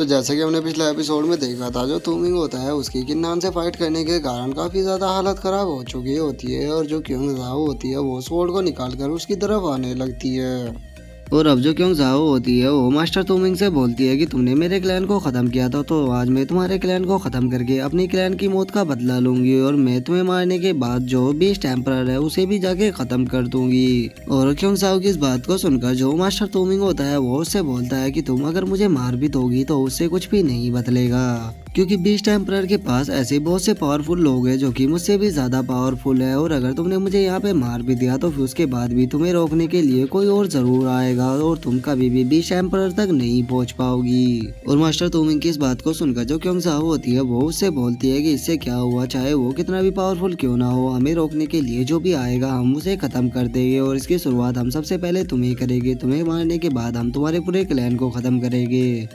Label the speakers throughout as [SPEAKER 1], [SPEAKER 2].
[SPEAKER 1] तो जैसे कि हमने पिछले एपिसोड में देखा था, जो तुमिंग होता है उसकी किन्नान से फाइट करने के कारण काफी ज्यादा हालत खराब हो चुकी होती है और जो क्योंग जाओ होती है वो स्वॉर्ड को निकाल कर उसकी तरफ आने लगती है। और अब जो क्योंग जाओ होती है वो मास्टर तुमिंग से बोलती है कि तुमने मेरे क्लैन को खत्म किया था, तो आज मैं तुम्हारे क्लैन को खत्म करके अपनी क्लैन की मौत का बदला लूंगी और मैं तुम्हें मारने के बाद जो बीस्ट एम्परर है उसे भी जाके खत्म कर दूंगी। और क्योंग जाओ की इस बात को सुनकर जो मास्टर तुमिंग होता है वो उससे बोलता है कि तुम अगर मुझे मार भी दोगी तो उससे कुछ भी नहीं बदलेगा, क्योंकि बीस्ट एम्परर के पास ऐसे बहुत से पावरफुल लोग हैं जो कि मुझसे भी ज्यादा पावरफुल है, और अगर तुमने मुझे यहाँ पे मार भी दिया तो फिर उसके बाद भी तुम्हें रोकने के लिए कोई और जरूर आएगा और तुम कभी भी बीस्ट एम्परर तक नहीं पहुँच पाओगी। और मास्टर तुमिंग की इस बात को सुनकर जो क्योंग जाओ होती है वो उससे बोलती है कि इससे क्या हुआ, चाहे वो कितना भी पावरफुल क्यों ना हो, हमें रोकने के लिए जो भी आएगा हम उसे खत्म कर देंगे और इसकी शुरुआत हम सबसे पहले तुम्हें करेंगे। तुम्हें मारने के बाद हम तुम्हारे पूरे क्लैन को खत्म करेंगे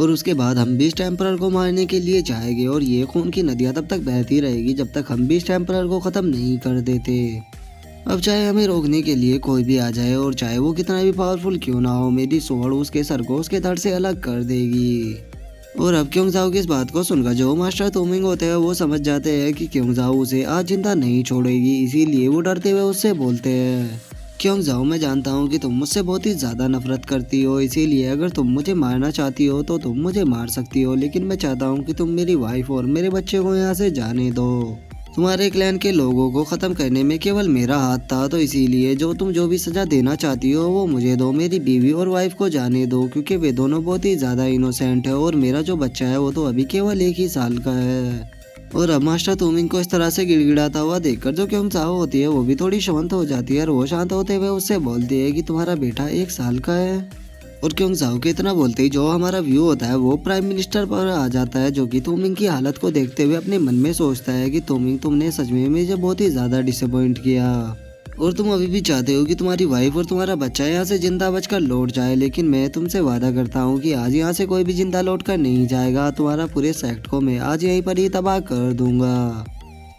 [SPEAKER 1] और उसके बाद हम बीस्ट एम्परर को मारने के लिए जाएंगे और ये खून की नदियां तब तक बहती रहेगी जब तक हम बीस्ट एम्परर को खत्म नहीं कर देते। अब चाहे हमें रोकने के लिए कोई भी आ जाए और चाहे वो कितना भी पावरफुल क्यों ना हो, मेरी स्वॉर्ड उसके सर को उसके धड़ से अलग कर देगी। और अब क्योंग जाओ की इस बात को सुनकर जो मास्टर तुमिंग होते हैं वो समझ जाते हैं कि क्योंग जाओ उसे आज जिंदा नहीं छोड़ेगी, इसीलिए वो डरते हुए उससे बोलते हैं, क्योंग जाओ मैं जानता हूँ कि तुम मुझसे बहुत ही ज़्यादा नफरत करती हो, इसीलिए अगर तुम मुझे मारना चाहती हो तो तुम मुझे मार सकती हो, लेकिन मैं चाहता हूँ कि तुम मेरी वाइफ और मेरे बच्चे को यहाँ से जाने दो। तुम्हारे क्लैन के लोगों को ख़त्म करने में केवल मेरा हाथ था, तो इसीलिए जो भी सज़ा देना चाहती हो वो मुझे दो, मेरी बीवी और वाइफ को जाने दो, क्योंकि वे दोनों बहुत ही ज़्यादा इनोसेंट है और मेरा जो बच्चा है वो तो अभी केवल 1 ही साल का है। और अब मास्टर तुमिंग को इस तरह से गिड़गिड़ाता हुआ देखकर जो क्योंग जाओ होती है वो भी थोड़ी शांत हो जाती है और वो शांत होते हुए उससे बोलती है कि तुम्हारा बेटा 1 साल का है। और क्योंग जाओ के इतना बोलते ही जो हमारा व्यू होता है वो प्राइम मिनिस्टर पर आ जाता है, जो कि तुमिंग की हालत को देखते हुए अपने मन में सोचता है कि तुमिंग तुमने सच में मुझे बहुत ही ज्यादा डिसअपॉइंट किया और तुम अभी भी चाहते हो कि तुम्हारी वाइफ और तुम्हारा बच्चा यहाँ से जिंदा बचकर लौट जाए, लेकिन मैं तुमसे वादा करता हूँ कि आज यहाँ से कोई भी जिंदा लौट कर नहीं जाएगा। तुम्हारा पूरे सेक्ट को मैं आज यहीं पर ही तबाह कर दूंगा।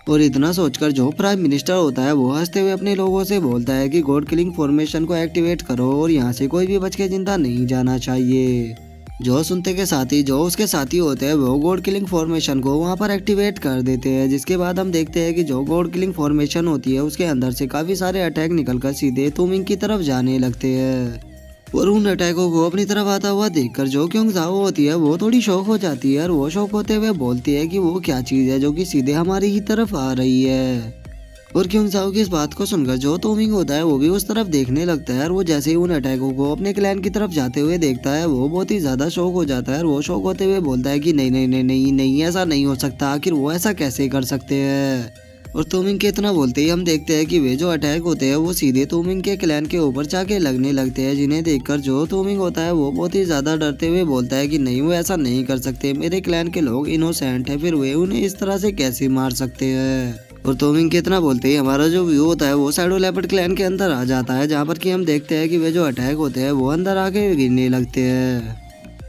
[SPEAKER 1] और इतना सोचकर जो प्राइम मिनिस्टर होता है वो हंसते हुए अपने लोगों से बोलता है कि गॉड किलिंग फॉर्मेशन को एक्टिवेट करो और यहाँ से कोई भी बच के जिंदा नहीं जाना चाहिए। जो सुनते के साथ ही जो उसके साथी होते हैं वो गॉड किलिंग फॉर्मेशन को वहाँ पर एक्टिवेट कर देते हैं, जिसके बाद हम देखते हैं कि जो गॉड किलिंग फॉर्मेशन होती है उसके अंदर से काफी सारे अटैक निकलकर सीधे तुमिंग की तरफ जाने लगते हैं। और उन अटैकों को अपनी तरफ आता हुआ देखकर जो क्योंग जाओ होती है वो थोड़ी शौक हो जाती है और वो शौक होते हुए बोलती है कि वो क्या चीज़ है जो कि सीधे हमारी ही तरफ आ रही है। और क्योंग जाओ की इस बात को सुनकर जो तुमिंग होता है वो भी उस तरफ देखने लगता है और वो जैसे ही उन अटैकों को अपने क्लैन की तरफ जाते हुए देखता है वो बहुत ही ज़्यादा शौक हो जाता है और वो शौक होते हुए बोलता है कि नहीं नहीं नहीं नहीं नहीं ऐसा नहीं हो सकता, आखिर वो ऐसा कैसे कर सकते हैं। और तुमिंग के इतना बोलते ही हम देखते हैं कि वे जो अटैक होते हैं वो सीधे तुमिंग के क्लैन के ऊपर जाके लगने लगते हैं, जिन्हें देखकर जो तुमिंग होता है वो बहुत ही ज़्यादा डरते हुए बोलता है कि नहीं वो ऐसा नहीं कर सकते, मेरे क्लैन के लोग इनोसेंट है, फिर वे उन्हें इस तरह से कैसे मार सकते हैं। और तुमिंग के इतना बोलते ही हमारा जो व्यू होता है वो शैडो लेपर्ड क्लैन के अंदर आ जाता है, जहाँ पर कि हम देखते हैं कि वे जो अटैक होते हैं वो अंदर आके गिरने लगते हैं।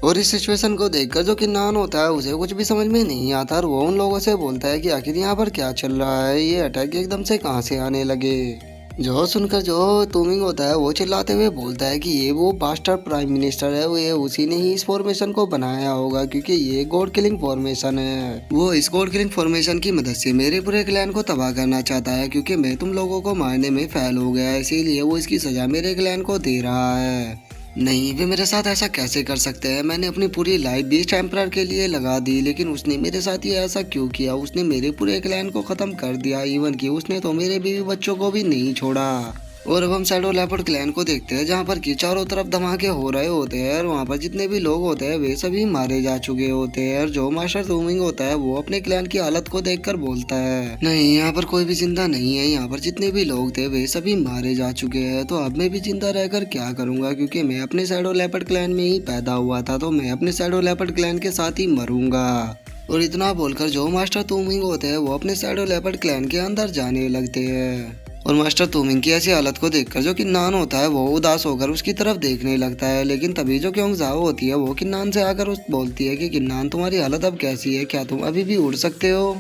[SPEAKER 1] और इस सिचुएशन को देखकर जो किन्नान होता है उसे कुछ भी समझ में नहीं आता और वो उन लोगों से बोलता है कि आखिर यहाँ पर क्या चल रहा है, ये अटैक एकदम से कहाँ से आने लगे। जो सुनकर जो तुमिंग होता है वो चिल्लाते हुए बोलता है कि ये वो बास्टर्ड प्राइम मिनिस्टर है, वो ये उसी ने ही इस फॉर्मेशन को बनाया होगा, क्योंकि ये गॉड किलिंग फॉर्मेशन है। वो इस गॉड किलिंग फॉर्मेशन की मदद से मेरे पूरे क्लैन को तबाह करना चाहता है, क्योंकि मैं तुम लोगों को मारने में फेल हो गया, इसीलिए वो इसकी सजा मेरे क्लैन को दे रहा है। नहीं, वे मेरे साथ ऐसा कैसे कर सकते हैं, मैंने अपनी पूरी लाइफ बीस्ट एम्परर के लिए लगा दी, लेकिन उसने मेरे साथ ये ऐसा क्यों किया, उसने मेरे पूरे क्लैन को ख़त्म कर दिया, इवन कि उसने तो मेरे बीवी बच्चों को भी नहीं छोड़ा। और अब हम शैडो लेपर्ड क्लैन को देखते हैं, जहाँ पर कि चारों तरफ धमाके हो रहे होते हैं और वहाँ पर जितने भी लोग होते हैं वे सभी मारे जा चुके होते हैं। और जो मास्टर तुमिंग होता है वो अपने क्लैन की हालत को देखकर बोलता है, नहीं यहाँ पर कोई भी जिंदा नहीं है, यहाँ पर जितने भी लोग थे वे सभी मारे जा चुके हैं, तो अब मैं भी जिंदा रहकर क्या करूँगा, क्योंकि मैं अपने शैडो लेपर्ड क्लैन में ही पैदा हुआ था, तो मैं अपने शैडो लेपर्ड क्लैन के साथ ही मरूंगा। और इतना बोलकर जो मास्टर तुमिंग होते हैं वो अपने शैडो लेपर्ड क्लैन के अंदर जाने लगते हैं। और मास्टर तुमिंग की ऐसी हालत को देखकर जो किन्नान होता है वो उदास होकर उसकी तरफ देखने लगता है, लेकिन तभी जो क्योंग जाओ होती है वो किन्नान से आकर उस बोलती है कि किन्नान तुम्हारी हालत अब कैसी है, क्या तुम अभी भी उड़ सकते हो।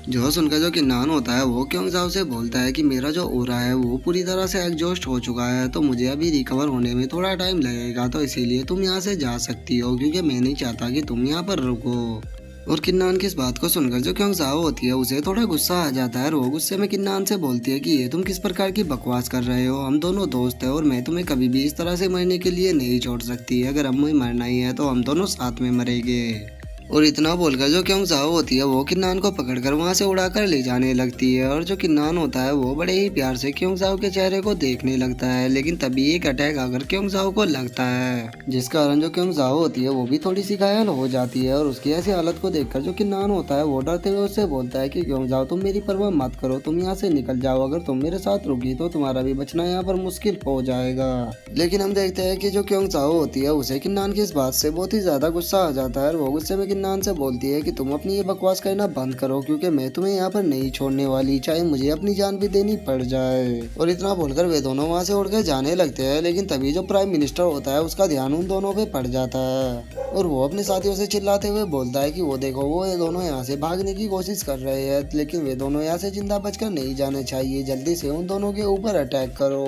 [SPEAKER 1] जो सुनकर जो किन्नान होता है वो क्योंगजाओ से बोलता है कि मेरा जो ओरा है वो पूरी तरह से एग्जॉस्ट हो चुका है, तो मुझे अभी रिकवर होने में थोड़ा टाइम लगेगा, तो इसीलिए तुम यहाँ से जा सकती हो क्योंकि मैं नहीं चाहता कि तुम यहाँ पर रुको। और किन्नान की इस बात को सुनकर जो क्योंगजाओ होती है उसे थोड़ा गुस्सा आ जाता है और वो गुस्से में किन्नान से बोलती है कि ये तुम किस प्रकार की बकवास कर रहे हो, हम दोनों दोस्त हैं और मैं तुम्हें कभी भी इस तरह से मरने के लिए नहीं छोड़ सकती। अगर हमें मरना ही है तो हम दोनों साथ में मरेंगे। और इतना बोलकर जो क्योंगजाओ होती है वो किन्नान को पकड़कर वहां से उड़ाकर ले जाने लगती है। और जो किन्नान होता है वो बड़े ही प्यार से क्योंगजाओ के चेहरे को देखने लगता है, लेकिन तभी एक अटैक आकर क्योंगजाओ को लगता है, जिस कारण जो क्योंगजाओ होती है वो भी थोड़ी सी घायल हो जाती है। और उसकी ऐसी हालत को देखकर जो किन्नान होता है वो डरते हुए उससे बोलता है कि क्योंगजाओ तुम मेरी परवाह मत करो, तुम यहाँ से निकल जाओ, अगर तुम मेरे साथ रुकी तो तुम्हारा भी बचना यहाँ पर मुश्किल हो जाएगा। लेकिन हम देखते हैं कि जो क्योंगजाओ होती है उसे किन्नान की इस बात से बहुत ही ज्यादा गुस्सा आ जाता है और वो गुस्से में किन्नान से बोलती है कि तुम अपनी ये बकवास करना बंद करो क्योंकि मैं तुम्हें यहाँ पर नहीं छोड़ने वाली, चाहे मुझे अपनी जान भी देनी पड़ जाए। और इतना बोलकर वे दोनों वहाँ से उड़कर जाने लगते हैं, लेकिन तभी जो प्राइम मिनिस्टर होता है उसका ध्यान उन दोनों पे पड़ जाता है और वो अपने साथियों से चिल्लाते हुए बोलता है कि वो देखो वो ये दोनों यहाँ से भागने की कोशिश कर रहे हैं, लेकिन वे दोनों यहाँ से जिंदा बचकर नहीं जाने चाहिए, जल्दी से उन दोनों के ऊपर अटैक करो।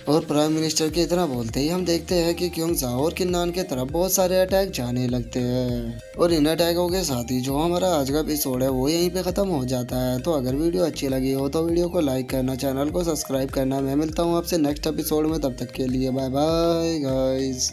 [SPEAKER 1] और प्राइम मिनिस्टर के इतना बोलते ही हम देखते हैं कि क्योंगजाओ और किन्नान के तरफ बहुत सारे अटैक जाने लगते हैं। और इन अटैकों के साथ ही जो हमारा आज का एपिसोड है वो यहीं पे खत्म हो जाता है। तो अगर वीडियो अच्छी लगी हो तो वीडियो को लाइक करना, चैनल को सब्सक्राइब करना। मैं मिलता हूँ आपसे नेक्स्ट एपिसोड में, तब तक के लिए बाय बाय गाइस।